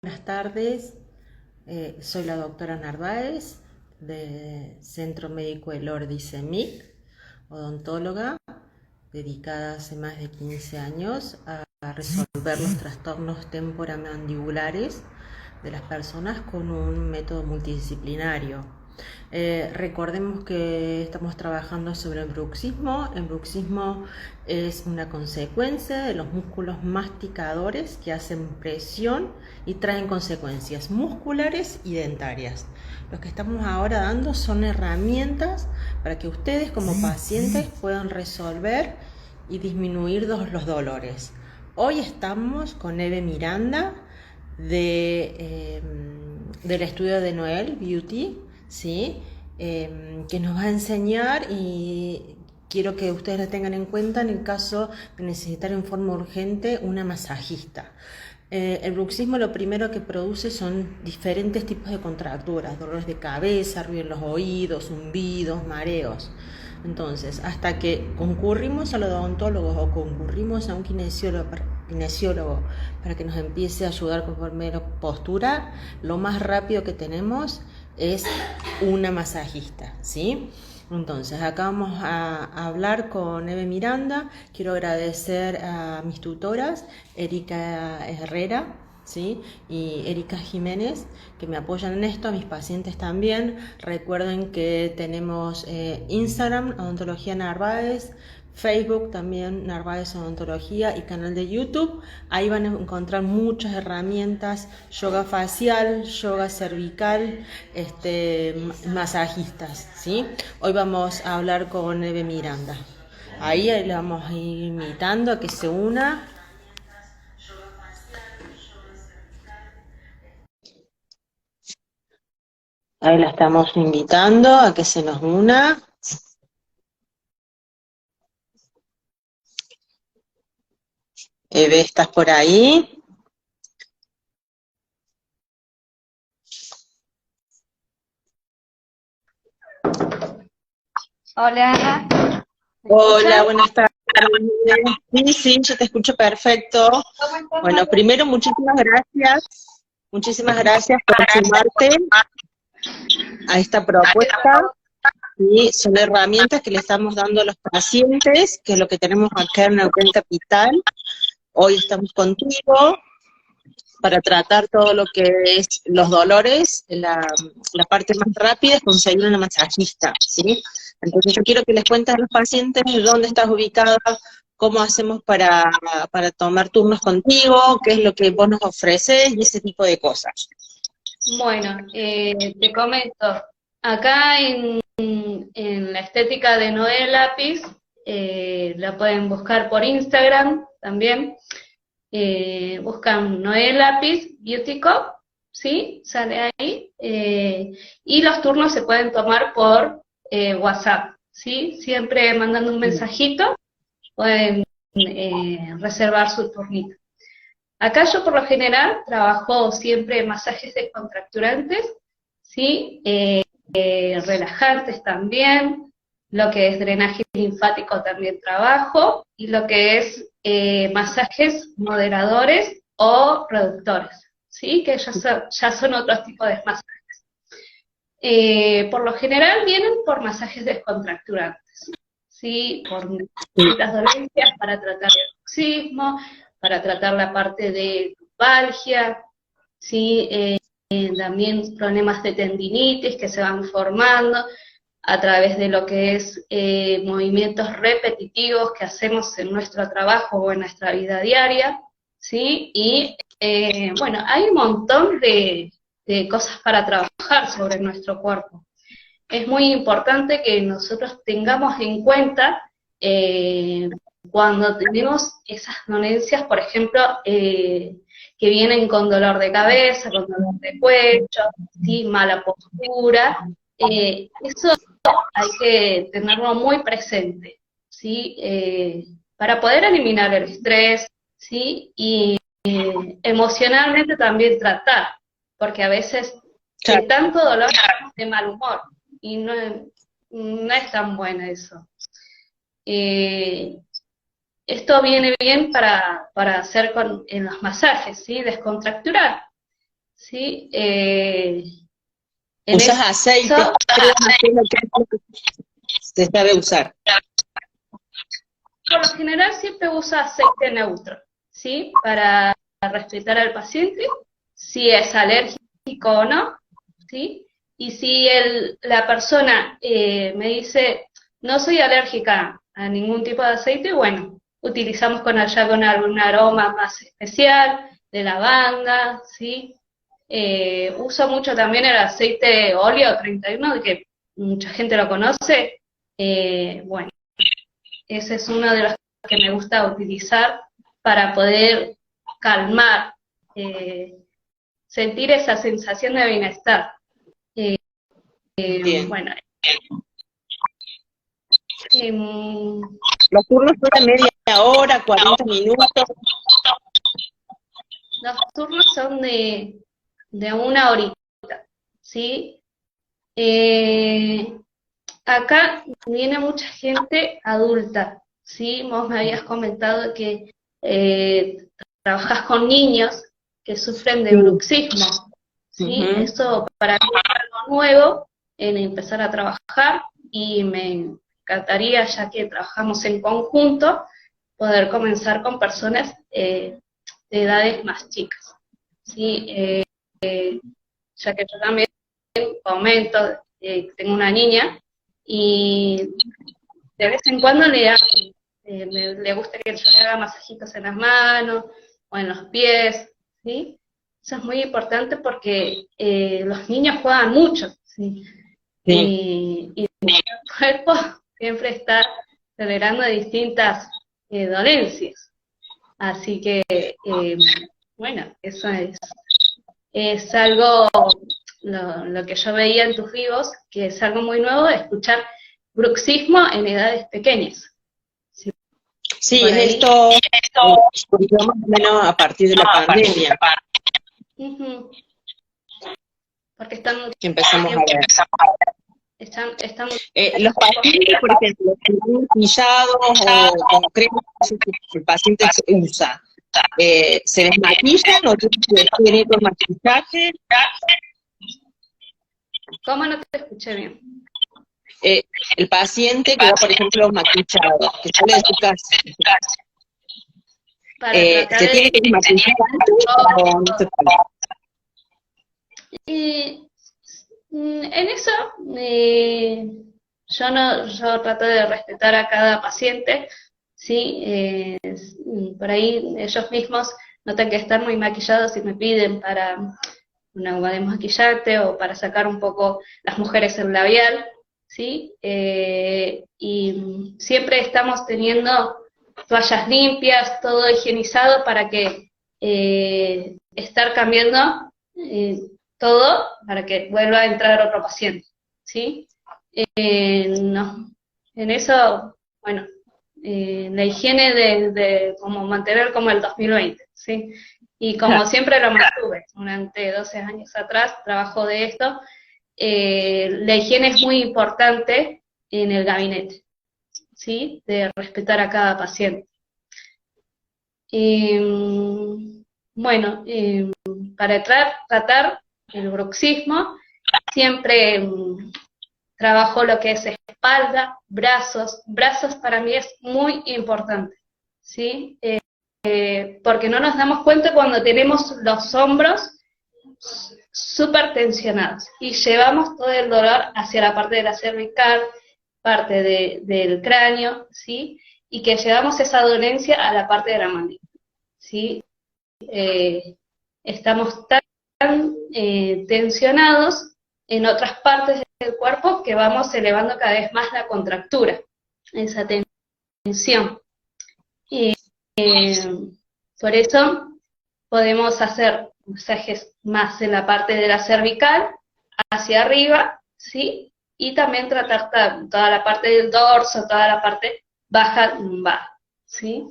Buenas tardes, soy la doctora Narváez de Centro Médico Elordi CEMIC, odontóloga, dedicada hace más de 15 años a resolver los trastornos temporomandibulares de las personas con un método multidisciplinario. Recordemos que estamos trabajando sobre el bruxismo. El bruxismo es una consecuencia de los músculos masticadores que hacen presión y traen consecuencias musculares y dentarias. Lo que estamos ahora dando son herramientas para que ustedes como pacientes puedan resolver y disminuir los dolores. Hoy estamos con Eve Miranda del estudio de Noel Beauty, ¿sí? Que nos va a enseñar y quiero que ustedes la tengan en cuenta en el caso de necesitar en forma urgente una masajista. El bruxismo lo primero que produce son diferentes tipos de contracturas, dolores de cabeza, ruido en los oídos, zumbidos, mareos. Entonces, hasta que concurrimos a los odontólogos o concurrimos a un kinesiólogo para que nos empiece a ayudar con primera postura, lo más rápido que tenemos es una masajista, ¿sí? Entonces, acá vamos a hablar con Eve Miranda. Quiero agradecer a mis tutoras, Erika Herrera, ¿sí? Y Erika Jiménez, que me apoyan en esto, a mis pacientes también. Recuerden que tenemos Instagram, Odontología Narváez, Facebook también, Narváez Odontología, y canal de YouTube. Ahí van a encontrar muchas herramientas: yoga facial, yoga cervical, masajistas, ¿sí? Hoy vamos a hablar con Eve Miranda. Ahí le vamos a ir invitando a que se una. Ahí la estamos invitando a que se nos una. Eve, ¿estás por ahí? Hola, ¿me Hola, escuchan? buenas tardes. Sí, sí, yo te escucho perfecto. ¿Cómo estás, Bueno, María? primero muchísimas gracias. Muchísimas gracias por sumarte a esta propuesta. Y son herramientas que le estamos dando a los pacientes, que es lo que tenemos acá en Neuquén Capital. Hoy estamos contigo para tratar todo lo que es los dolores. La parte más rápida es conseguir una masajista, ¿sí? Entonces yo quiero que les cuentes a los pacientes dónde estás ubicada, cómo hacemos para tomar turnos contigo, qué es lo que vos nos ofreces y ese tipo de cosas. Bueno, te comento, acá en la estética de Noé Lápiz, la pueden buscar por Instagram también, buscan Noé Lápiz Beauty Cop, ¿sí? Sale ahí, y los turnos se pueden tomar por WhatsApp, ¿sí? Siempre mandando un mensajito, pueden reservar su turnito. Acá yo por lo general trabajo siempre masajes descontracturantes, ¿sí? Relajantes también, lo que es drenaje linfático también trabajo, y lo que es masajes moderadores o reductores, ¿sí? Que ya son otros tipos de masajes. Por lo general vienen por masajes descontracturantes, ¿sí? Por distintas dolencias para tratar el bruxismo, para tratar la parte de lumbalgia, ¿sí? También problemas de tendinitis que se van formando a través de lo que es movimientos repetitivos que hacemos en nuestro trabajo o en nuestra vida diaria, ¿sí? Y bueno, hay un montón de cosas para trabajar sobre nuestro cuerpo. Es muy importante que nosotros tengamos en cuenta cuando tenemos esas dolencias, por ejemplo, que vienen con dolor de cabeza, con dolor de cuello, ¿sí? Mala postura, eso hay que tenerlo muy presente, ¿sí? Para poder eliminar el estrés, ¿sí? Y emocionalmente también tratar, porque a veces de Claro. tanto dolor estamos de mal humor, y no es tan bueno eso. Eh, Esto viene bien para hacer en los masajes, ¿sí? Descontracturar. ¿sí? ¿Usas aceite? eso, Se sabe usar. por lo general siempre usa aceite neutro, ¿sí? Para respetar al paciente, si es alérgico o no, ¿sí? Y si la persona me dice, no soy alérgica a ningún tipo de aceite, bueno, utilizamos ya con algún aroma más especial, de lavanda, ¿sí? Uso mucho también el aceite óleo 31, de que mucha gente lo conoce. Bueno, ese es uno de los que me gusta utilizar para poder calmar, sentir esa sensación de bienestar. Bien. Bueno, Los turnos duran media hora, 40 minutos. los turnos son de 1 horita, ¿sí? Acá viene mucha gente adulta, ¿sí? Vos me habías comentado que trabajás con niños que sufren de bruxismo, ¿sí? Eso para mí es algo nuevo en empezar a trabajar y me encantaría, ya que trabajamos en conjunto, poder comenzar con personas de edades más chicas, ¿sí? Ya que yo también comento, tengo una niña y de vez en cuando le gusta que yo le haga masajitos en las manos o en los pies, ¿sí? Eso es muy importante porque los niños juegan mucho, ¿sí? Sí. Y el cuerpo siempre está generando distintas dolencias. Así que, bueno, eso es algo, lo que yo veía en tus vivos, que es algo muy nuevo, escuchar bruxismo en edades pequeñas. Sí, es esto más o menos a partir de la pandemia. Porque están, que empezamos a ver. están Los pacientes, por ejemplo, están maquillados o con cremas que el paciente se usa. ¿Se desmaquillan o tienen que venir con maquillaje? ¿Cómo no te escuché bien? El paciente que va, por ejemplo, maquillado, que sale de su casa, ¿se tiene que desmaquillar antes o no se puede? En eso, yo trato de respetar a cada paciente, ¿sí? Por ahí ellos mismos no tienen que estar muy maquillados y me piden para una agua de maquillarte o para sacar un poco las mujeres el labial, ¿sí? Y siempre estamos teniendo toallas limpias, todo higienizado para que estar cambiando todo para que vuelva a entrar otro paciente, ¿sí? No, en eso, bueno, la higiene de como mantener como el 2020, ¿sí? Y como siempre lo mantuve, durante 12 años atrás trabajo de esto, la higiene es muy importante en el gabinete, ¿sí? De respetar a cada paciente. Bueno, para tratar el bruxismo, siempre trabajo lo que es espalda, brazos. Brazos para mí es muy importante, ¿sí? Porque no nos damos cuenta cuando tenemos los hombros súper tensionados y llevamos todo el dolor hacia la parte de la cervical, parte del cráneo, ¿sí? Y que llevamos esa dolencia a la parte de la mandíbula, ¿sí? Estamos tan tensionados en otras partes del cuerpo que vamos elevando cada vez más la contractura, esa tensión. Por eso podemos hacer masajes más en la parte de la cervical, hacia arriba, ¿sí? Y también tratar toda la parte del dorso, toda la parte baja lumbar, ¿sí?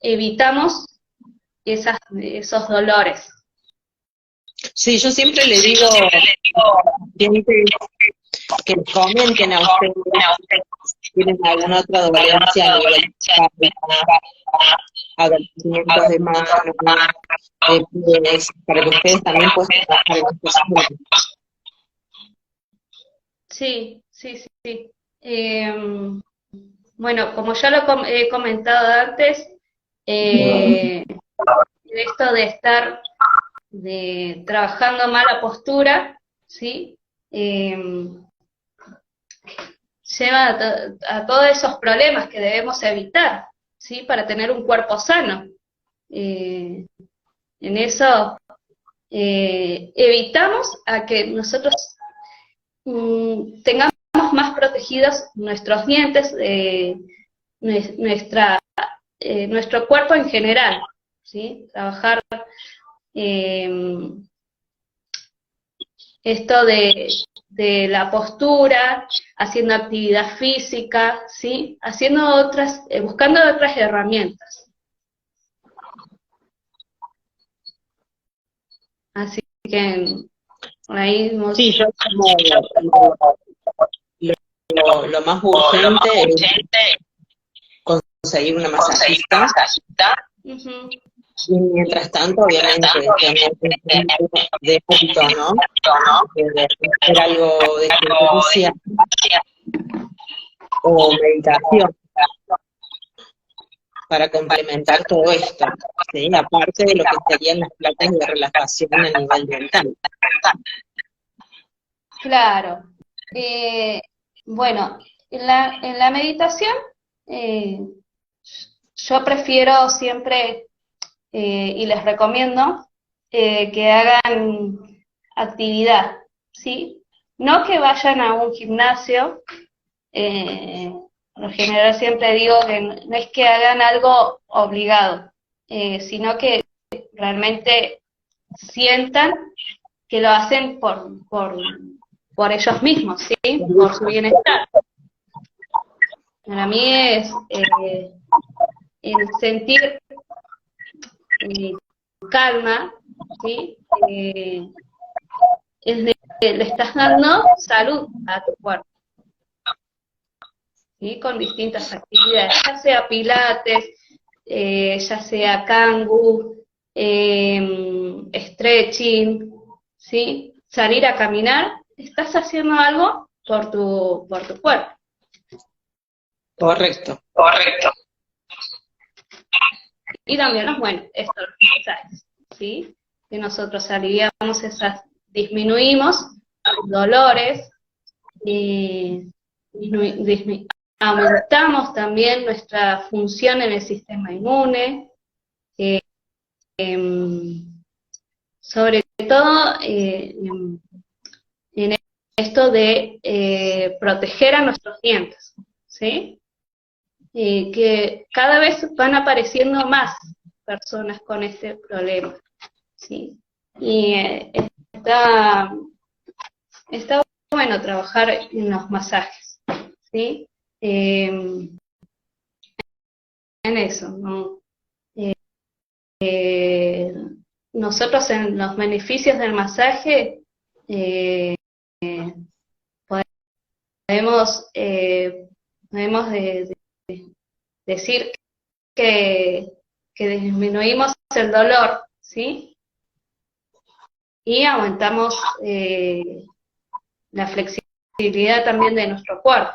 Evitamos esos dolores. Sí, yo siempre le digo, que les comenten a ustedes si tienen alguna otra dolencia a nivel de agradecimientos de mano, de pies, para que ustedes también puedan trabajar en estos puntos. Sí, sí, sí, sí. Bueno, como ya he comentado antes, esto de estar trabajando mala postura, ¿sí? Lleva a todos esos problemas que debemos evitar, ¿sí? Para tener un cuerpo sano. En eso evitamos a que nosotros tengamos más protegidos nuestros dientes, nuestro cuerpo en general, ¿sí? Trabajar esto de la postura, haciendo actividad física, ¿sí? Haciendo buscando otras herramientas. Así que ahí Sí, yo lo más urgente es conseguir una masajista. Uh-huh. Y mientras tanto, obviamente, tener un tiempo de hábito, ¿no? De hacer algo de ejercicio o meditación para complementar todo esto, ¿sí? Aparte de lo que serían las clases de relajación a nivel mental. Claro. Bueno, en la meditación, yo prefiero siempre, y les recomiendo, que hagan actividad, ¿sí? No que vayan a un gimnasio, por lo general siempre digo que no es que hagan algo obligado, sino que realmente sientan que lo hacen por ellos mismos, ¿sí? Por su bienestar. Para mí es el sentir calma, ¿sí? Le estás dando salud a tu cuerpo, ¿sí? Con distintas actividades, ya sea pilates, ya sea kangu, stretching, ¿sí? Salir a caminar, estás haciendo algo por tu cuerpo. Correcto. Y también, bueno, estos mensajes, ¿sí? Que nosotros aliviamos disminuimos dolores, aumentamos también nuestra función en el sistema inmune, sobre todo en esto de proteger a nuestros dientes, ¿sí? Que cada vez van apareciendo más personas con este problema, ¿sí? Y está bueno trabajar en los masajes, ¿sí? En eso, ¿no? Nosotros en los beneficios del masaje podemos decir que disminuimos el dolor, ¿sí? Y aumentamos la flexibilidad también de nuestro cuerpo,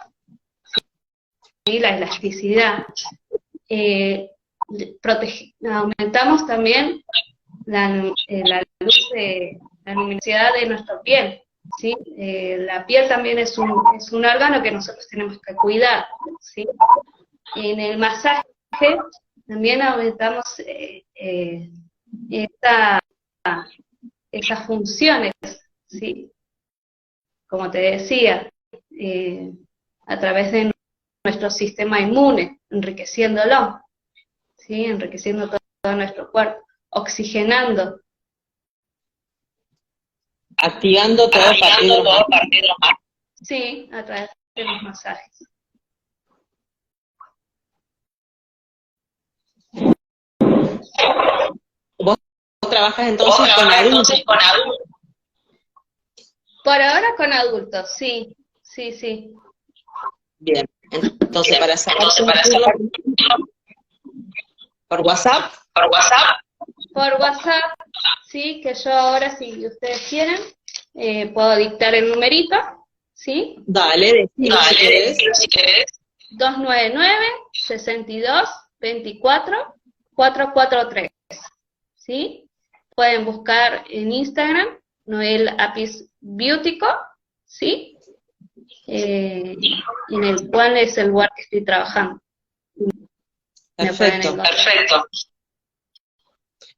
¿sí? La elasticidad. Aumentamos también la luminosidad de nuestra piel, ¿sí? La piel también es un órgano que nosotros tenemos que cuidar, ¿sí? En el masaje también aumentamos esas funciones, ¿sí? Como te decía, a través de nuestro sistema inmune, enriqueciéndolo, ¿sí? Enriqueciendo todo nuestro cuerpo, oxigenando. Activando todo a partir de los masajes. Sí, a través de los masajes. ¿Vos trabajas entonces con adultos? Por ahora con adultos, sí. sí, sí. Bien, entonces para sacar por WhatsApp. Por WhatsApp, sí, que yo ahora, si ustedes quieren, puedo dictar el numerito, ¿sí? Dale, decilo si querés. 299-62-24-443, ¿sí? Pueden buscar en Instagram, Noel Apis Beautico, ¿sí? En el cual es el lugar que estoy trabajando. Perfecto.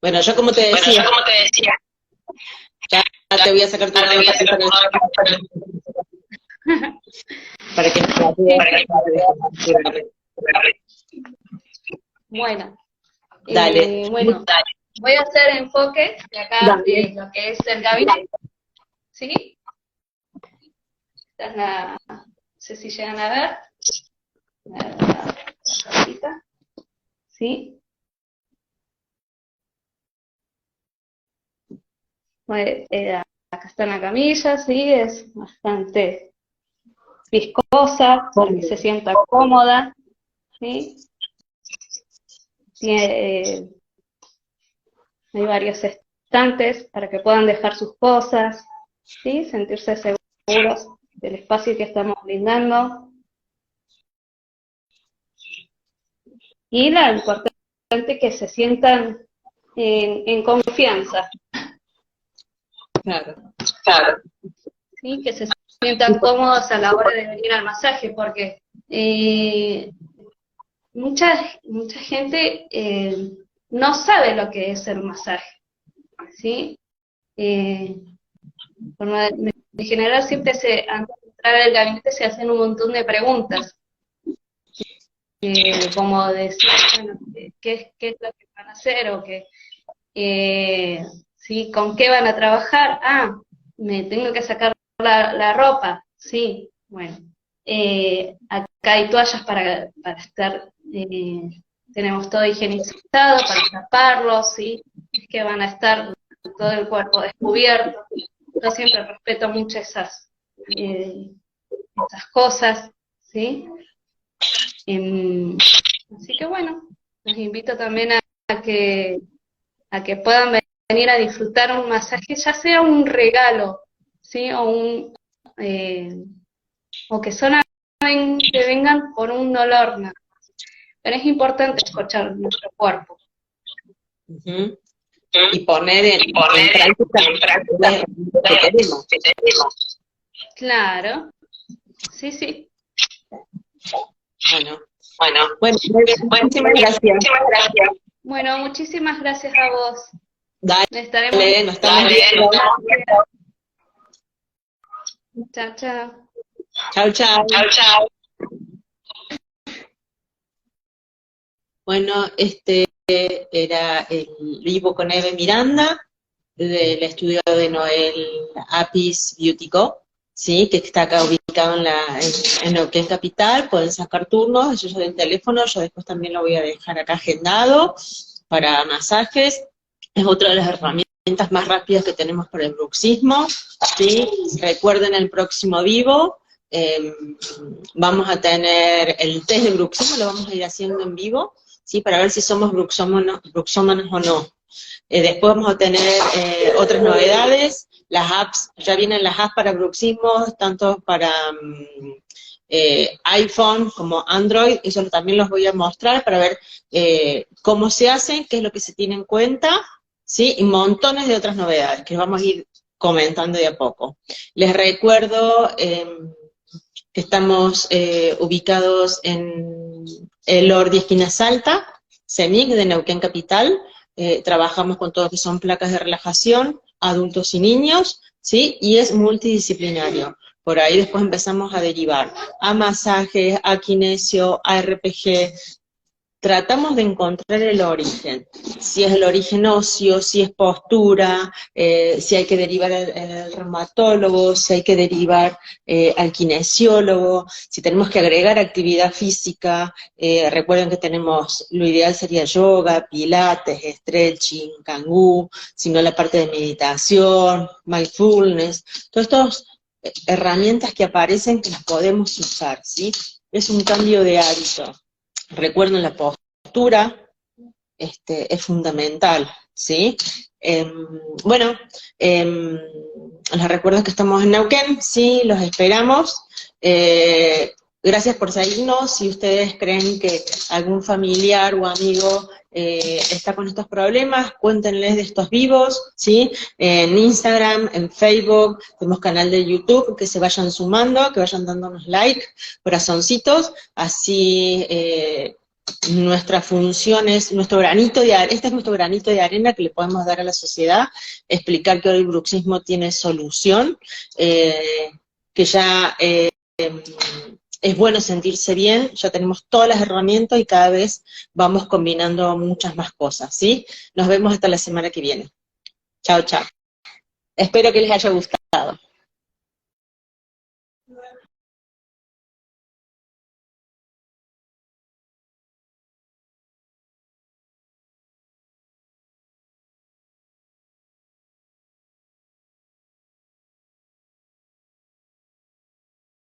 Bueno, yo como te decía, ya te voy a sacar tu nota para que Bueno, dale. bueno, voy a hacer enfoque de acá de lo que es el gabinete, ¿sí? Esta es la, no sé si llegan a ver, la cosita, ¿sí? Bueno, acá está en la camilla, ¿sí? Es bastante viscosa, para que se sienta cómoda, ¿sí? Tiene, hay varios estantes para que puedan dejar sus cosas, ¿sí? Sentirse seguros del espacio que estamos brindando. Y lo importante que se sientan en confianza. Claro. ¿Sí? Que se sientan cómodos a la hora de venir al masaje, porque mucha gente no sabe lo que es el masaje, ¿sí? En general siempre antes de entrar al gabinete se hacen un montón de preguntas, como decir, bueno, ¿qué es lo que van a hacer? O que, ¿sí? ¿Con qué van a trabajar? Ah, me tengo que sacar la ropa, sí, bueno. Acá hay toallas para estar, tenemos todo higienizado, para taparlos, ¿sí? Es que van a estar todo el cuerpo descubierto. Yo siempre respeto mucho esas cosas, ¿sí? Así que bueno, los invito también a que puedan venir a disfrutar un masaje, ya sea un regalo, ¿sí? O que solamente vengan por un dolor, ¿no? Pero es importante escuchar nuestro cuerpo. Y poner en práctica lo que queremos. Claro, sí. Bueno, muchísimas gracias. Bueno, muchísimas gracias a vos. Dale, Nos estamos viendo. Chao. Chao. Bueno, este era el vivo con Eve Miranda del estudio de Noel Apis Beautico, ¿sí? Que está acá ubicado en Neuquén Capital. Pueden sacar turnos, ellos del teléfono, yo después también lo voy a dejar acá agendado para masajes. Es otra de las herramientas más rápidas que tenemos para el bruxismo, ¿sí? Recuerden el próximo vivo, vamos a tener el test de bruxismo, lo vamos a ir haciendo en vivo, ¿sí? Para ver si somos bruxómanos o no. Después vamos a tener otras novedades, las apps, ya vienen las apps para bruxismo, tanto para iPhone como Android, eso también los voy a mostrar para ver cómo se hacen, qué es lo que se tiene en cuenta, ¿sí? Y montones de otras novedades que vamos a ir comentando de a poco. Les recuerdo que estamos ubicados en el Ordi Esquina Salta, CEMIC de Neuquén Capital. Trabajamos con todo lo que son placas de relajación, adultos y niños, ¿sí? Y es multidisciplinario. Por ahí después empezamos a derivar a masajes, a kinesio, a RPG. Tratamos de encontrar el origen, si es el origen óseo, si es postura, si hay que derivar al reumatólogo, si hay que derivar al kinesiólogo, si tenemos que agregar actividad física. Recuerden que tenemos, lo ideal sería yoga, pilates, stretching, kangú, sino la parte de meditación, mindfulness, todos estos herramientas que aparecen que las podemos usar, ¿sí? Es un cambio de hábito. Recuerden la postura, es fundamental, ¿sí? Bueno, les recuerdo que estamos en Neuquén, sí, los esperamos. Gracias por seguirnos. Si ustedes creen que algún familiar o amigo está con estos problemas, cuéntenles de estos vivos, ¿sí? En Instagram, en Facebook, tenemos canal de YouTube, que se vayan sumando, que vayan dándonos like, corazoncitos, así nuestra función es, nuestro granito de arena, este es nuestro granito de arena que le podemos dar a la sociedad, explicar que hoy el bruxismo tiene solución, que ya es bueno sentirse bien, ya tenemos todas las herramientas y cada vez vamos combinando muchas más cosas, ¿sí? Nos vemos hasta la semana que viene. Chao, chao. Espero que les haya gustado.